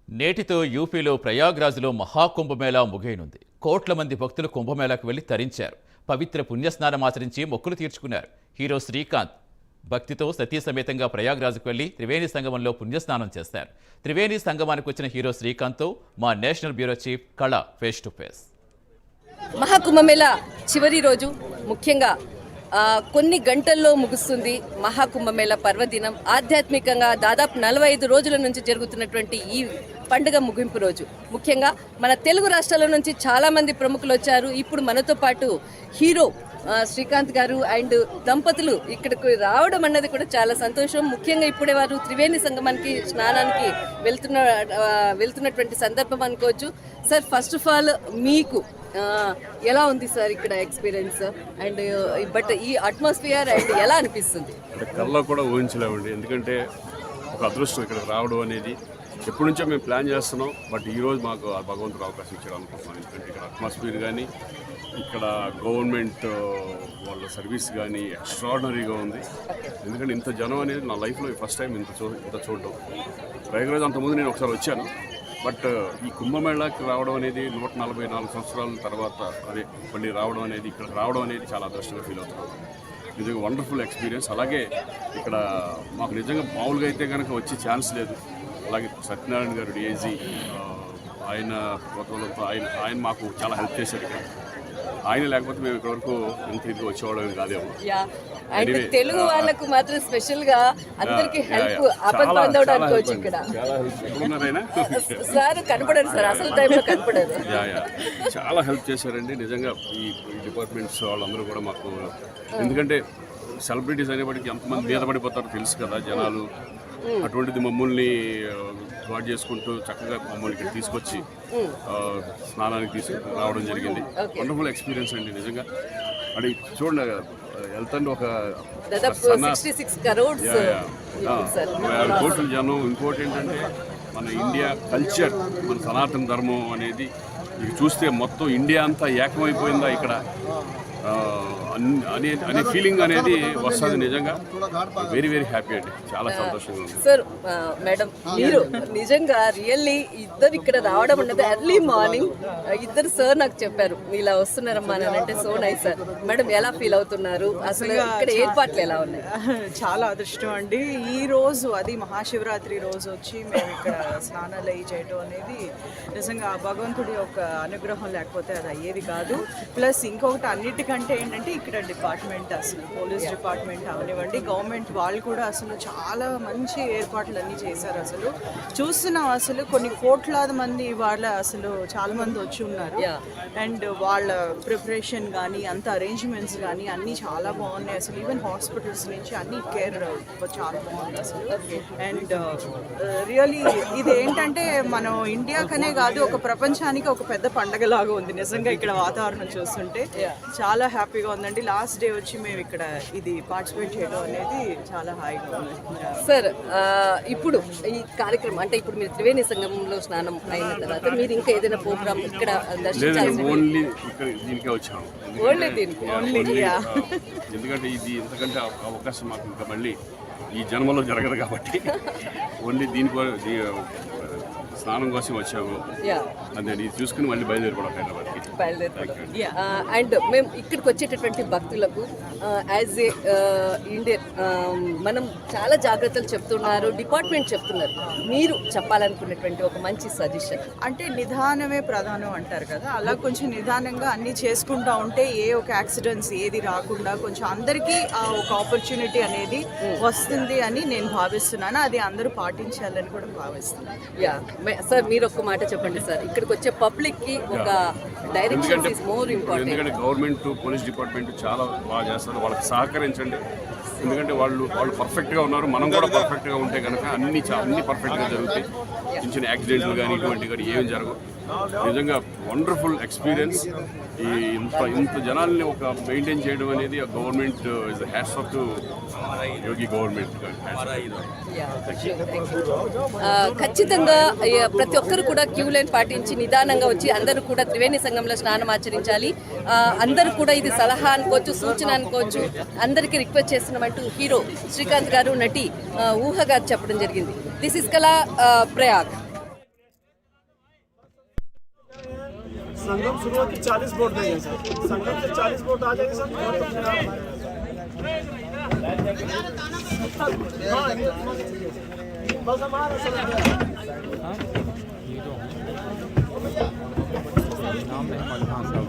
నేటితో యూపీలో ప్రయాగ్రాజ్లో మహాకుంభమేళా ముగియనుంది. కోట్ల మంది భక్తులు కుంభమేళాకు వెళ్లి తరించారు. పవిత్ర పుణ్యస్నానం ఆచరించి మొక్కులు తీర్చుకున్నారు. హీరో శ్రీకాంత్ భక్తితో సతీ సమేతంగా ప్రయాగ్రాజ్కు వెళ్లి త్రివేణి సంగమంలో పుణ్యస్నానం చేస్తారు. త్రివేణి సంగమానికి వచ్చిన హీరో శ్రీకాంత్తో మా నేషనల్ బ్యూరో చీఫ్ కళ ఫేస్ టు ఫేస్. మహాకుంభమేళా చివరి రోజు ముఖ్యంగా కొన్ని గంటల్లో ముగుస్తుంది మహాకుంభమేళా పర్వదినం. ఆధ్యాత్మికంగా దాదాపు 45 రోజుల నుంచి జరుగుతున్నటువంటి ఈ పండుగ ముగింపు రోజు. ముఖ్యంగా మన తెలుగు రాష్ట్రాల నుంచి చాలామంది ప్రముఖులు వచ్చారు. ఇప్పుడు మనతో పాటు హీరో శ్రీకాంత్ గారు అండ్ దంపతులు ఇక్కడికి రావడం అన్నది కూడా చాలా సంతోషం. ముఖ్యంగా ఇప్పుడే వారు త్రివేణి సంగమానికి స్నానానికి వెళ్తున్నటువంటి సందర్భం అనుకోవచ్చు. సార్, ఫస్ట్ ఆఫ్ ఆల్ మీకు ఎలా ఉంది సార్ ఇక్కడ ఎక్స్పీరియన్స్ అండ్ బట్ ఈ అట్మాస్ఫియర్ అండ్ ఎలా అనిపిస్తుంది? కళ్ళలో కూడా ఊహించలేమండి. ఎందుకంటే ఒక అదృష్టం ఇక్కడ రావడం అనేది ఎప్పటి నుంచో మేము ప్లాన్ చేస్తున్నాం. బట్ ఈరోజు మాకు భగవంతుడు అవకాశం ఇచ్చాడు అనుకుంటున్నాం. ఎందుకంటే ఇక్కడ అట్మాస్ఫియర్ కానీ ఇక్కడ గవర్నమెంట్ వాళ్ళ సర్వీస్ కానీ ఎక్స్ట్రాడినరీగా ఉంది. ఎందుకంటే ఇంత జనం అనేది నా లైఫ్లో ఫస్ట్ టైం ఇంత చూడడం. ప్రయాగ్రాజ్ అంతకుముందు నేను ఒకసారి వచ్చాను. బట్ ఈ కుంభమేళాకి రావడం అనేది 144 సంవత్సరాల తర్వాత మళ్ళీ రావడం అనేది ఇక్కడ రావడం అనేది చాలా అదృష్టంగా ఫీల్ అవుతున్నాను. నిజంగా వండర్ఫుల్ ఎక్స్పీరియన్స్. అలాగే ఇక్కడ మాకు నిజంగా మామూలుగా అయితే కనుక వచ్చే ఛాన్స్ లేదు. అలాగే సత్యనారాయణ గారు డిఐజీ ఆయన ప్రోత్సాహంతో ఆయన మాకు చాలా హెల్ప్ చేశారు. ఇక్కడ ఆయన లేకపోతే మేము ఇక్కడ వరకు ఇంత ఇదిగా వచ్చేవాళ్ళం కాదేమో. అండ్ తెలుగు వాళ్ళకు మాత్రం స్పెషల్ గా అందరికి హెల్ప్ అనుకోవచ్చు. ఇక్కడ సార్ కనపడారు సార్, అసలు టైంలో కనపడారు. చాలా హెల్ప్ చేశారండి నిజంగా ఈ డిపార్ట్మెంట్స్ వాళ్ళందరూ కూడా మాకు. ఎందుకంటే సెలబ్రిటీస్ అనేప్పటికీ ఎంతమంది మీద పడిపోతారో తెలుసు కదా జనాలు. అటువంటిది మమ్మల్ని గాడ్ చేసుకుంటూ చక్కగా మమ్మల్ని ఇక్కడ తీసుకొచ్చి స్నానానికి రావడం జరిగింది. వండర్ఫుల్ ఎక్స్పీరియన్స్ అండి నిజంగా. అది చూడండి, వెళ్తాండి ఒక 66 crores కోట్ల జనం. ఇంకోటి ఏంటంటే మన ఇండియా కల్చర్, మన సనాతన ధర్మం అనేది ఇది చూస్తే మొత్తం ఇండియా అంతా ఏకమైపోయిందా ఇక్కడ అనే ఫీలింగ్ అనేది వస్తుంది. నిజంగా వెరీ వెరీ హ్యాపీ అండి, చాలా సంతోషంగా ఉంది. సార్, మేడం మీరు నిజంగా రియల్లీ ఇద్దరు ఇక్కడ రావడం అన్నది ఎర్లీ మార్నింగ్ ఇద్దరు సార్ నాకు చెప్పారు ఇలా వస్తున్నారమ్మా అని. అంటే సో నైస్ సార్. మేడం ఎలా ఫీల్ అవుతున్నారు? అసలు ఇక్కడ ఏర్పాట్లు ఎలా ఉన్నాయి? చాలా అదృష్టం అండి. ఈ రోజు అది మహాశివరాత్రి రోజు వచ్చి మేము ఇక్కడ స్నానాలు అయ్యి చేయడం అనేది నిజంగా భగవంతుడి యొక్క అనుగ్రహం లేకపోతే అది అయ్యేది కాదు. ప్లస్ ఇంకొకటి అన్నిటికంటే ఏంటంటే ఇక్కడ డిపార్ట్మెంట్, అసలు పోలీస్ డిపార్ట్మెంట్ అవనివ్వండి, గవర్నమెంట్ వాళ్ళు కూడా అసలు చాలా మంచి ఏర్పాట్లు అన్నీ చేశారు. అసలు చూస్తున్నాం, అసలు కొన్ని కోట్లాది మంది వాళ్ళ అసలు చాలా మంది వచ్చి ఉన్నారు. అండ్ వాళ్ళ ప్రిపరేషన్ కానీ అంత అరేంజ్మెంట్స్ కానీ అన్నీ చాలా బాగున్నాయి. అసలు ఈవెన్ హాస్పిటల్స్ నుంచి అన్ని కేర్ చాలా బాగుంది అసలు. అండ్ రియలీ ఇది ఏంటంటే మనం ఇండియాకనే కాదు ఒక ప్రపంచానికి ఒక పెద్ద పండగలాగా ఉంది నిజంగా ఇక్కడ వాతావరణం చూస్తుంటే. చాలా హ్యాపీగా ఉందండి. లాస్ట్ డే వచ్చి మేము ఇక్కడ ఇది పార్టిసిపేట్ చేయడం అనేది చాలా హాయిగా ఉంది. సార్, ఇప్పుడు ఈ కార్యక్రమం అంటే ఇప్పుడు మీరు త్రివేణి సంగమంలో స్నానం అయిన తర్వాత మీరు ఇంకా ఏదైనా ప్రోగ్రామ్ ఇక్కడ దర్శించాలి? ఓన్లీ ఇక్కడ దీనికే వచ్చాము. ఎందుకంటే ఇది ఎంతకంటే అవకాశం మాకు ఇంకా మళ్ళీ ఈ జన్మలో జరగదు కాబట్టి ఓన్లీ దీనికి స్నానం కోసం వచ్చాము. అదే ఇది చూసుకుని మళ్ళీ బయలుదేరిపోవడం హైదరాబాద్కి. అండ్ మేము ఇక్కడికి వచ్చేటటువంటి భక్తులకు యాజ్ ఏ ఇండియన్ మనం చాలా జాగ్రత్తలు చెప్తున్నారు, డిపార్ట్మెంట్ చెప్తున్నారు. మీరు చెప్పాలనుకునేటువంటి ఒక మంచి సజెషన్ అంటే నిదానమే ప్రధానం అంటారు కదా, అలా కొంచెం నిదానంగా అన్నీ చేసుకుంటా ఉంటే ఏ ఒక యాక్సిడెంట్స్ ఏది రాకుండా కొంచెం అందరికీ ఆ ఒక ఆపర్చునిటీ అనేది వస్తుంది అని నేను భావిస్తున్నాను. అది అందరూ పాటించాలని కూడా భావిస్తున్నాను. సార్, మీరు ఒక మాట చెప్పండి సార్, ఇక్కడికి వచ్చే పబ్లిక్ కి ఒక డైరెక్షన్ ఇస్ మోర్ ఇంపార్టెంట్. ఎందుకంటే గవర్నమెంట్, పోలీస్ డిపార్ట్మెంట్ చాలా బాగా చేస్తారు. వాళ్ళకి సహకరించండి. ఎందుకంటే వాళ్ళు పర్ఫెక్ట్గా ఉన్నారు. మనం కూడా పర్ఫెక్ట్గా ఉంటే కనుక అన్ని పర్ఫెక్ట్గా జరుగుతాయి. చిన్న యాక్సిడెంట్లు కానీ ఇటువంటి కానీ ఏమి జరగవు. నిజంగా వండర్ఫుల్ ఎక్స్పీరియన్స్. ఈ ఇంత జనాల్ని ఒక మెయింటైన్ చేయడం అనేది ఆ government is hats off to Yogi government. ఖచ్చితంగా ప్రతి ఒక్కరు కూడా క్యూ లైన్ పాటించి నిదానంగా వచ్చి అందరూ కూడా త్రివేణి సంగంలో స్నానం ఆచరించాలి. అందరూ కూడా ఇది సలహా అనుకోవచ్చు, సూచన అనుకోవచ్చు. అందరికీ రిక్వెస్ట్ చేస్తున్నామంటూ హీరో శ్రీకాంత్ గారు, నటి ఊహ గారు చెప్పడం జరిగింది. దిస్ ఇస్ కళా ప్రయాగ్. संगम शुरू होकर 40 बोट देंगे सर। संगम से 40 बोट आ जाएंगे सर। बस हमारा सर नाम है मलखान साहब।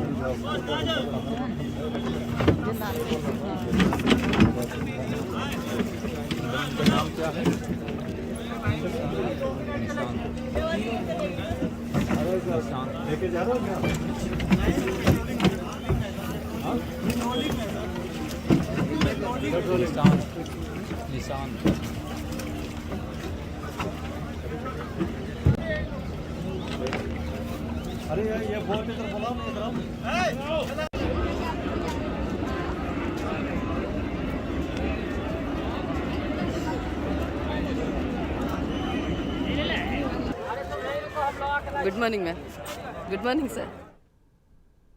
नाम क्या है? निशान लेके जा रहा हूँ क्या? निशान अरे ये बोट इधर बुलाओ ना इधर आओ। Good morning ma'am. Good morning sir.